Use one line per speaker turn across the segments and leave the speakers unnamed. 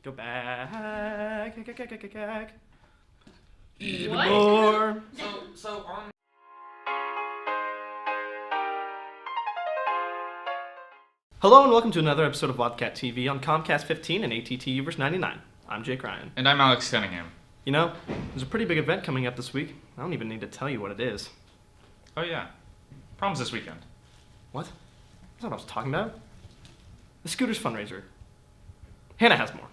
Go back. Even
What?
more. Hello and welcome to another episode of Wildcat TV on Comcast 15 and AT&T Uverse 99. I'm Jake Ryan.
And I'm Alex Cunningham.
You know, there's a pretty big event coming up this week. I don't even need to tell you what it is.
Oh yeah, prom's this weekend.
What? That's not what I was talking about. The Scooters fundraiser. Hannah has more.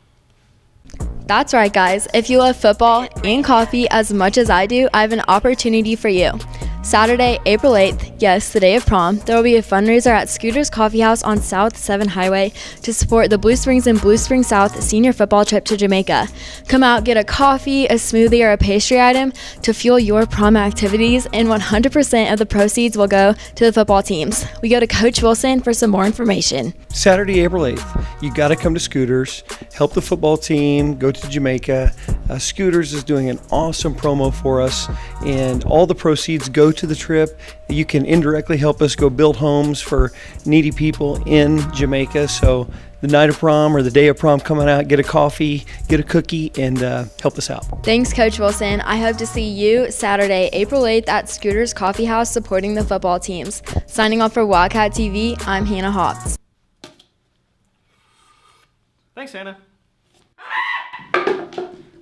That's right, guys. If you love football and coffee as much as I do, I have an opportunity for you. Saturday, April 8th, yes, the day of prom, there will be a fundraiser at Scooters Coffee House on South 7 Highway to support the Blue Springs and Blue Springs South senior football trip to Jamaica. Come out, get a coffee, a smoothie, or a pastry item to fuel your prom activities, and 100% of the proceeds will go to the football teams. We go to Coach Wilson for some more information.
Saturday, April 8th, you got to come to Scooters, help the football team, go to Jamaica. Scooters is doing an awesome promo for us, and all the proceeds go to the trip. You can indirectly help us go build homes for needy people in Jamaica. So the night of prom or the day of prom, coming out, get a coffee, get a cookie, and help us out.
Thanks, Coach Wilson. I hope to see you Saturday, April 8th at Scooters Coffee House supporting the football teams. Signing off for Wildcat TV, I'm Hannah Hawks.
Thanks, Hannah.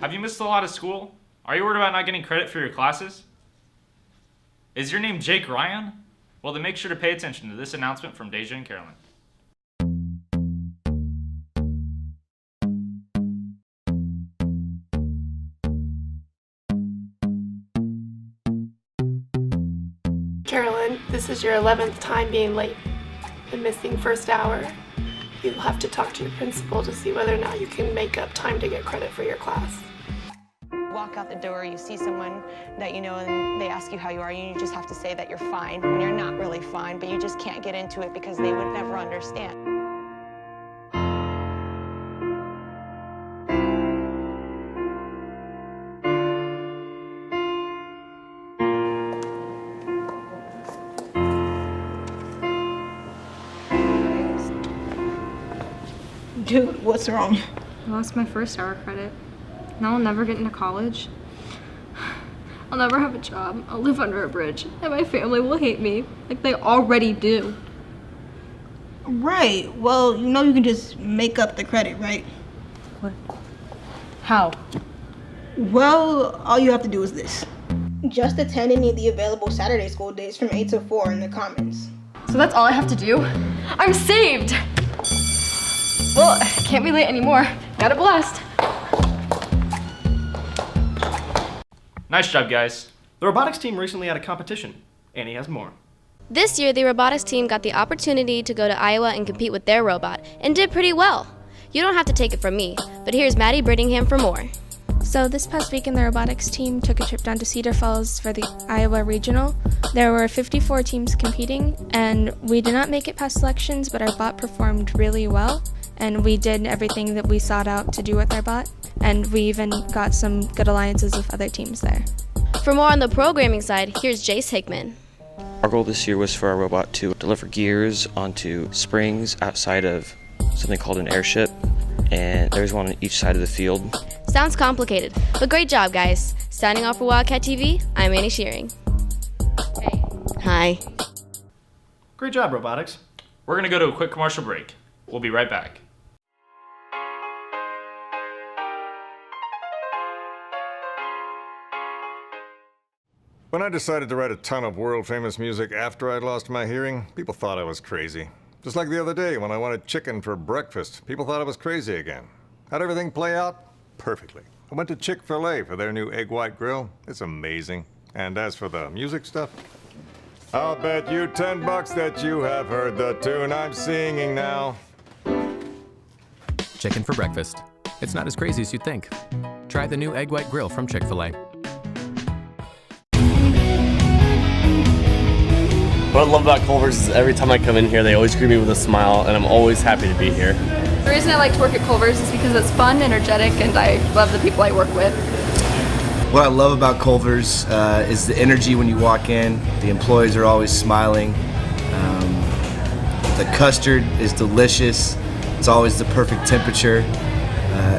Have you missed a lot of school? Are you worried about not getting credit for your classes? Is your name Jake Ryan? Well, then make sure to pay attention to this announcement from Deja and Carolyn.
Carolyn, this is your 11th time being late and missing first hour. You'll have to talk to your principal to see whether or not you can make up time to get credit for your class.
Walk out the door, you see someone that you know and they ask you how you are, and you just have to say that you're fine when you're not really fine, but you just can't get into it because they would never understand.
Dude, what's wrong?
I lost my first hour credit. Now I'll never get into college. I'll never have a job. I'll live under a bridge. And my family will hate me like they already do.
Right. Well, you know you can just make up the credit, right?
What? How?
Well, all you have to do is this. Just attend any of the available Saturday school days from 8 to 4 in the Commons.
So that's all I have to do? I'm saved! Well, can't be late anymore. Got a blast.
Nice job, guys.
The robotics team recently had a competition. Annie has more.
This year, the robotics team got the opportunity to go to Iowa and compete with their robot, and did pretty well. You don't have to take it from me, but here's Maddie Brittingham for more.
So this past weekend, the robotics team took a trip down to Cedar Falls for the Iowa Regional. There were 54 teams competing, and we did not make it past selections, but our bot performed really well, and we did everything that we sought out to do with our bot, and we even got some good alliances with other teams there.
For more on the programming side, here's Jace Hickman.
Our goal this year was for our robot to deliver gears onto springs outside of something called an airship, and there's one on each side of the field.
Sounds complicated, but great job, guys. Signing off for Wildcat TV, I'm Annie Shearing. Hey. Hi.
Great job, robotics.
We're gonna go to a quick commercial break. We'll be right back.
When I decided to write a ton of world-famous music after I'd lost my hearing, people thought I was crazy. Just like the other day when I wanted chicken for breakfast, people thought I was crazy again. How'd everything play out? Perfectly. I went to Chick-fil-A for their new egg white grill. It's amazing. And as for the music stuff, I'll bet you $10 that you have heard the tune I'm singing now.
Chicken for breakfast. It's not as crazy as you'd think. Try the new egg white grill from Chick-fil-A.
What I love about Culver's is every time I come in here, they always greet me with a smile, and I'm always happy to be here.
The reason I like to work at Culver's is because it's fun, energetic, and I love the people I work with.
What I love about Culver's is the energy when you walk in. The employees are always smiling. The custard is delicious. It's always the perfect temperature.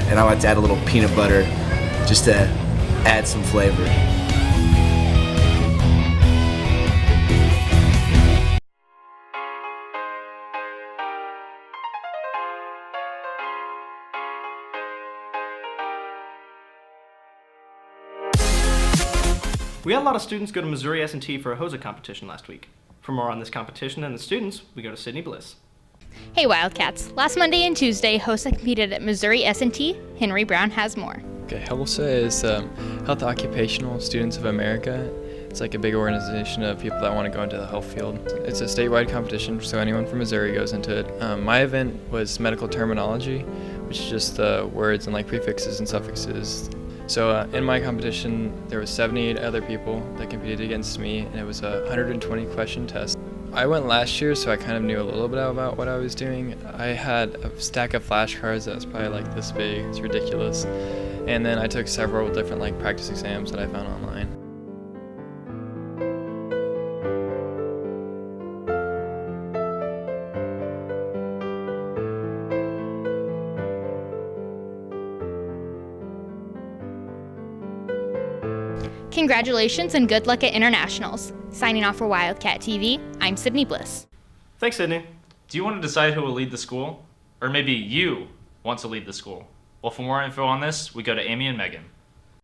and I like to add a little peanut butter just to add some flavor.
We had a lot of students go to Missouri S&T for a HOSA competition last week. For more on this competition and the students, we go to Sydney Bliss.
Hey Wildcats, last Monday and Tuesday, HOSA competed at Missouri S&T. Henry Brown has more.
Okay, HOSA is Health Occupational Students of America. It's like a big organization of people that want to go into the health field. It's a statewide competition, so anyone from Missouri goes into it. My event was medical terminology, which is just the words and like prefixes and suffixes. So in my competition, there was 78 other people that competed against me, and it was a 120 question test. I went last year, so I kind of knew a little bit about what I was doing. I had a stack of flashcards that was probably like this big. It's ridiculous. And then I took several different like practice exams that I found online.
Congratulations and good luck at internationals. Signing off for Wildcat TV, I'm Sydney Bliss.
Thanks, Sydney.
Do you want to decide who will lead the school? Or maybe you want to lead the school? Well, for more info on this, we go to Amy and Megan.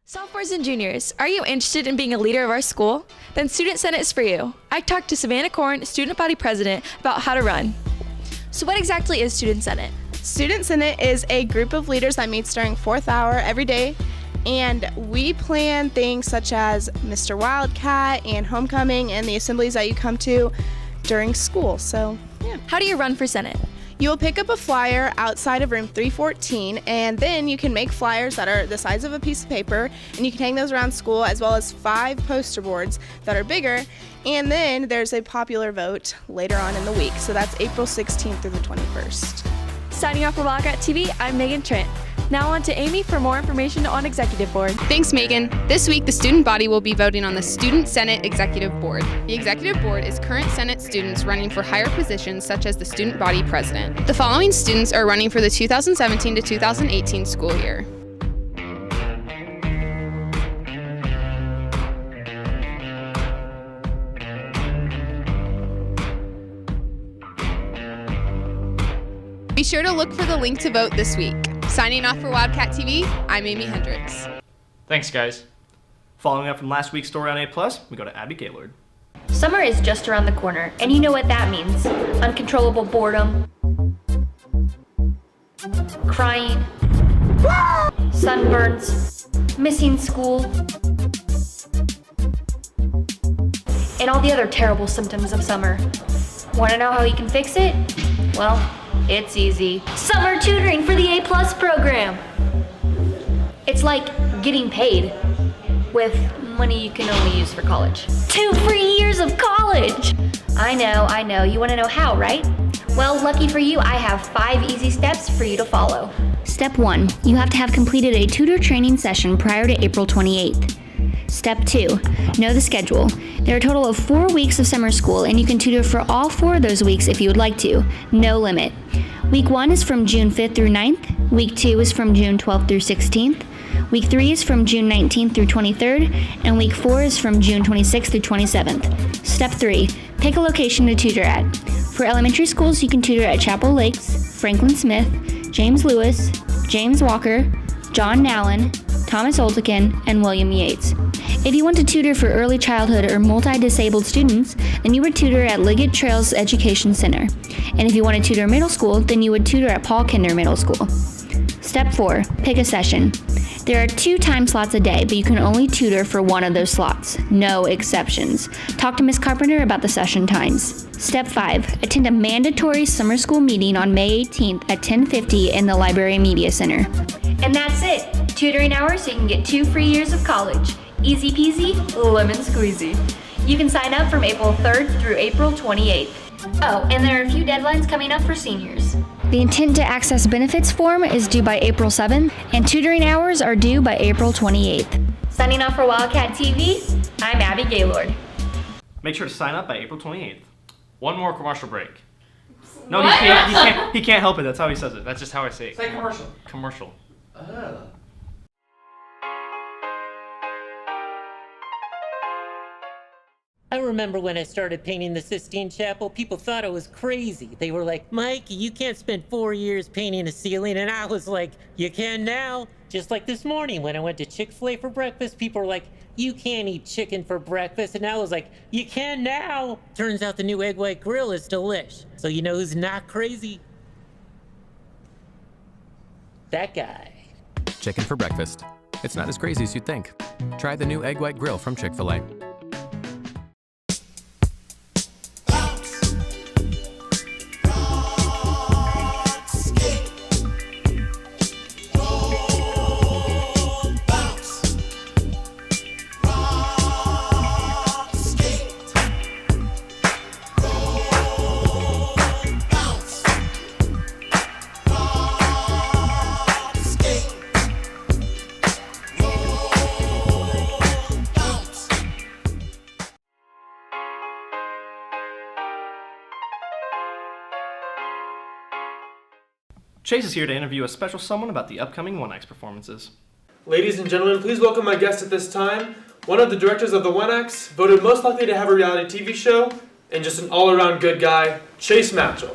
Sophomores and juniors, are you interested in being a leader of our school? Then Student Senate is for you. I talked to Savannah Korn, Student Body President, about how to run. So what exactly is Student Senate?
Student Senate is a group of leaders that meets during 4th hour every day, and we plan things such as Mr. Wildcat and homecoming and the assemblies that you come to during school. So, yeah.
How do you run for Senate?
You will pick up a flyer outside of room 314, and then you can make flyers that are the size of a piece of paper, and you can hang those around school, as well as 5 poster boards that are bigger. And then there's a popular vote later on in the week, so that's April 16th through the 21st.
Signing off for Wildcat TV, I'm Megan Trent. Now on to Amy for more information on Executive Board.
Thanks, Megan. This week, the student body will be voting on the Student Senate Executive Board. The Executive Board is current Senate students running for higher positions such as the Student Body President. The following students are running for the 2017 to 2018 school year. Be sure to look for the link to vote this week. Signing off for Wildcat TV, I'm Amy Hendricks.
Thanks, guys.
Following up from last week's story on A+, we go to Abby Gaylord.
Summer is just around the corner, and you know what that means. Uncontrollable boredom, crying, sunburns, missing school, and all the other terrible symptoms of summer. Want to know how you can fix it? Well, it's easy. Summer tutoring for the A+ program. It's like getting paid with money you can only use for college. 2 free years of college! I know. You want to know how, right? Well, lucky for you, I have 5 easy steps for you to follow.
Step 1. You have to have completed a tutor training session prior to April 28th. Step 2. Know the schedule. There are a total of 4 weeks of summer school, and you can tutor for all 4 of those weeks if you would like to. No limit. Week 1 is from June 5th through 9th. Week 2 is from June 12th through 16th. Week 3 is from June 19th through 23rd. And Week 4 is from June 26th through 27th. Step 3. Pick a location to tutor at. For elementary schools, you can tutor at Chapel Lakes, Franklin Smith, James Lewis, James Walker, John Nallen, Thomas Oltekin, and William Yates. If you want to tutor for early childhood or multi-disabled students, then you would tutor at Liggett Trails Education Center. And if you want to tutor middle school, then you would tutor at Paul Kinder Middle School. Step 4. Pick a session. There are 2 time slots a day, but you can only tutor for 1 of those slots. No exceptions. Talk to Ms. Carpenter about the session times. Step 5. Attend a mandatory summer school meeting on May 18th at 10:50 in the Library Media Center.
And that's it. Tutoring hours so you can get 2 free years of college. Easy peasy, lemon squeezy. You can sign up from April 3rd through April 28th. Oh, and there are a few deadlines coming up for seniors.
The intent to access benefits form is due by April 7th, and tutoring hours are due by April 28th.
Signing off for Wildcat TV, I'm Abby Gaylord.
Make sure to sign up by April 28th.
One more commercial break.
No, he can't help it. That's how he says it.
That's just how I say it.
Say commercial.
Commercial.
I remember when I started painting the Sistine Chapel, people thought I was crazy. They were like, Mikey, you can't spend 4 years painting a ceiling. And I was like, you can now. Just like this morning when I went to Chick-fil-A for breakfast, people were like, you can't eat chicken for breakfast. And I was like, you can now. Turns out the new egg white grill is delish. So you know who's not crazy? That guy.
Chicken for breakfast. It's not as crazy as you'd think. Try the new egg white grill from Chick-fil-A.
Chase is here to interview a special someone about the upcoming One Acts performances.
Ladies and gentlemen, please welcome my guest at this time, one of the directors of the One Acts, voted most likely to have a reality TV show, and just an all-around good guy, Chase Matchell.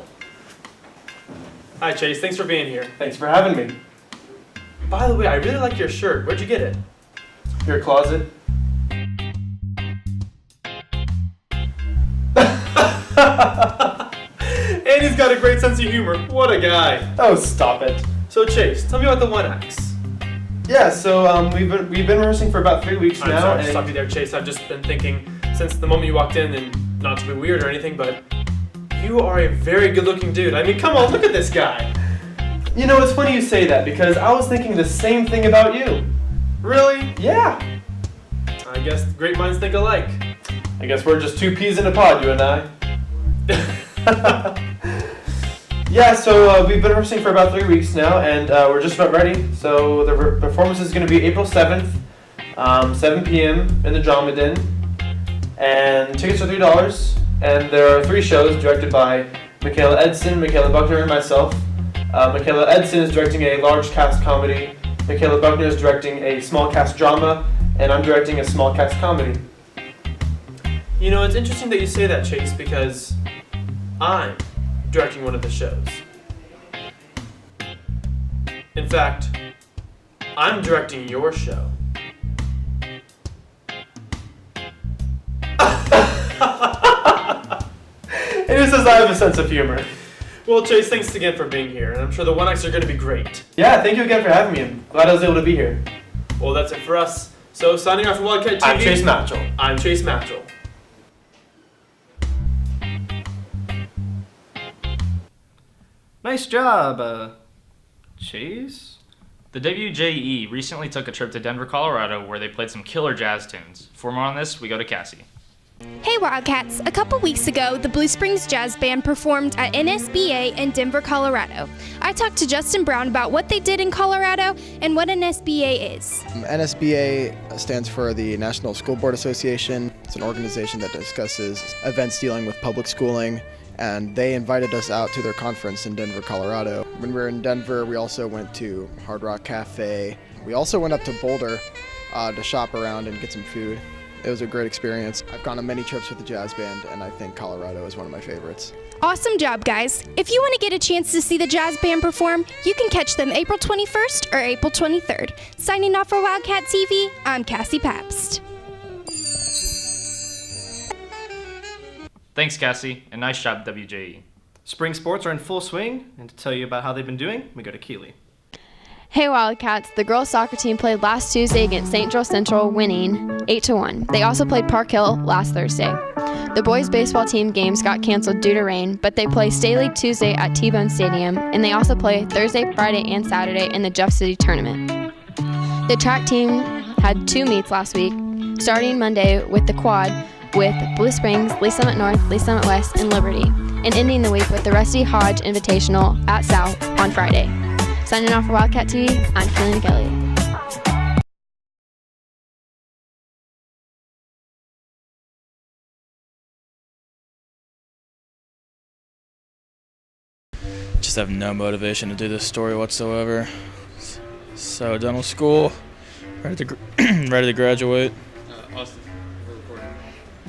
Hi Chase, thanks for being here. Thanks for having me. By the way, I really like your shirt. Where'd you get it? Your closet. And he's got a great sense of humor. What a guy. Oh, stop it. So Chase, tell me about the One Acts. Yeah, so we've been rehearsing for about 3 weeks now. I'm sorry to stop you there, Chase. I've just been thinking since the moment you walked in, and not to be weird or anything, but you are a very good-looking dude. I mean, come on, look at this guy. You know, it's funny you say that because I was thinking the same thing about you. Really? Yeah. I guess great minds think alike. I guess we're just two peas in a pod, you and I. Yeah, so we've been rehearsing for about 3 weeks now, and we're just about ready. So the performance is going to be April 7th, 7 p.m. in the Drama Den, and tickets are $3. And there are 3 shows directed by Michaela Edson, Michaela Buckner, and myself. Michaela Edson is directing a large cast comedy, Michaela Buckner is directing a small cast drama, and I'm directing a small cast comedy. You know, it's interesting that you say that, Chase, because I'm directing one of the shows. In fact, I'm directing your show. It is as I have a sense of humor. Well, Chase, thanks again for being here, and I'm sure the One Acts are going to be great. Yeah, thank you again for having me. I'm glad I was able to be here. Well, that's it for us. So, signing off from Wildcat TV. I'm Chase Matchell. I'm Chase Matchell.
Nice job, Chase?
The WJE recently took a trip to Denver, Colorado, where they played some killer jazz tunes. For more on this, we go to Cassie.
Hey Wildcats! A couple weeks ago, the Blue Springs Jazz Band performed at NSBA in Denver, Colorado. I talked to Justin Brown about what they did in Colorado and what NSBA is.
NSBA stands for the National School Board Association. It's an organization that discusses events dealing with public schooling, and they invited us out to their conference in Denver, Colorado. When we were in Denver, we also went to Hard Rock Cafe. We also went up to Boulder to shop around and get some food. It was a great experience. I've gone on many trips with the jazz band, and I think Colorado is one of my favorites.
Awesome job, guys. If you want to get a chance to see the jazz band perform, you can catch them April 21st or April 23rd. Signing off for Wildcat TV, I'm Cassie Pabst.
Thanks, Cassie, and nice job, WJE.
Spring sports are in full swing, and to tell you about how they've been doing, we go to Keeley.
Hey Wildcats, the girls soccer team played last Tuesday against St. Joe Central, winning 8-1. They also played Park Hill last Thursday. The boys baseball team games got canceled due to rain, but they play State League Tuesday at T-Bone Stadium, and they also play Thursday, Friday, and Saturday in the Jeff City tournament. The track team had 2 meets last week, starting Monday with the quad with Blue Springs, Lee Summit North, Lee Summit West, and Liberty, and ending the week with the Rusty Hodge Invitational at South on Friday. Signing off for Wildcat TV, I'm Keelan Kelly.
Just have no motivation to do this story whatsoever.
So dental school, ready to graduate.
Austin, we're recording.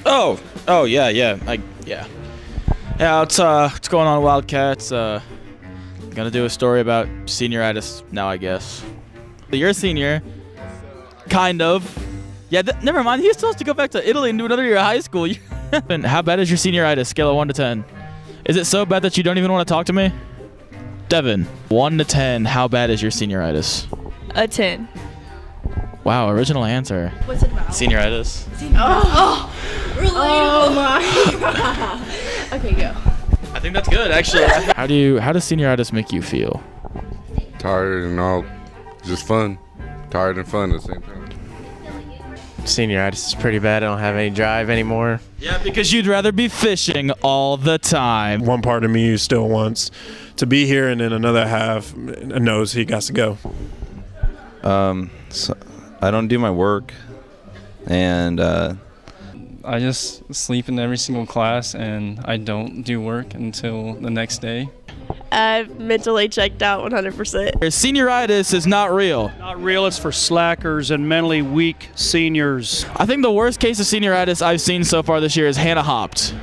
Oh yeah. Yeah. What's going on, Wildcats? Gonna do a story about senioritis now, I guess. You're a senior, kind of. Yeah, never mind. He still has to go back to Italy and do another year of high school. How bad is your senioritis? Scale of 1 to 10. Is it so bad that you don't even want to talk to me? Devin, 1 to 10. How bad is your senioritis?
A 10.
Wow, original answer.
What's it about?
Senioritis.
Oh, relatable. Oh my god. Okay, go.
I think that's good, actually. How does senioritis make you feel?
Tired and all, just fun. Tired and fun at the same time.
Senioritis is pretty bad. I don't have any drive anymore.
Yeah, because you'd rather be fishing all the time.
One part of me still wants to be here, and then another half knows he got to go.
So I don't do my work, and
I just sleep in every single class, and I don't do work until the next day.
I've mentally checked out 100%.
Senioritis is not real.
Not real, it's for slackers and mentally weak seniors.
I think the worst case of senioritis I've seen so far this year is Hannah Hopped.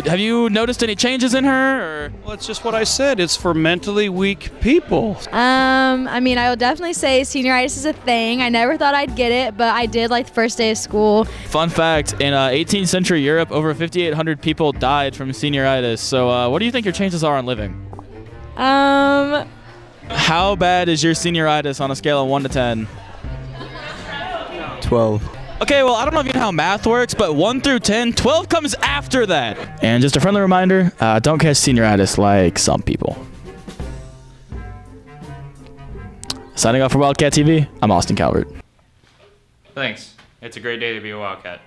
Have you noticed any changes in her? Or?
Well, it's just what I said. It's for mentally weak people.
I mean, I will definitely say senioritis is a thing. I never thought I'd get it, but I did like the first day of school.
Fun fact, in 18th century Europe, over 5,800 people died from senioritis. So what do you think your chances are on living? How bad is your senioritis on a scale of 1 to 10?
12.
Okay, well, I don't know if you know how math works, but 1 through 10, 12 comes after that. And just a friendly reminder, don't catch senioritis like some people. Signing off for Wildcat TV, I'm Austin Calvert.
Thanks. It's a great day to be a Wildcat.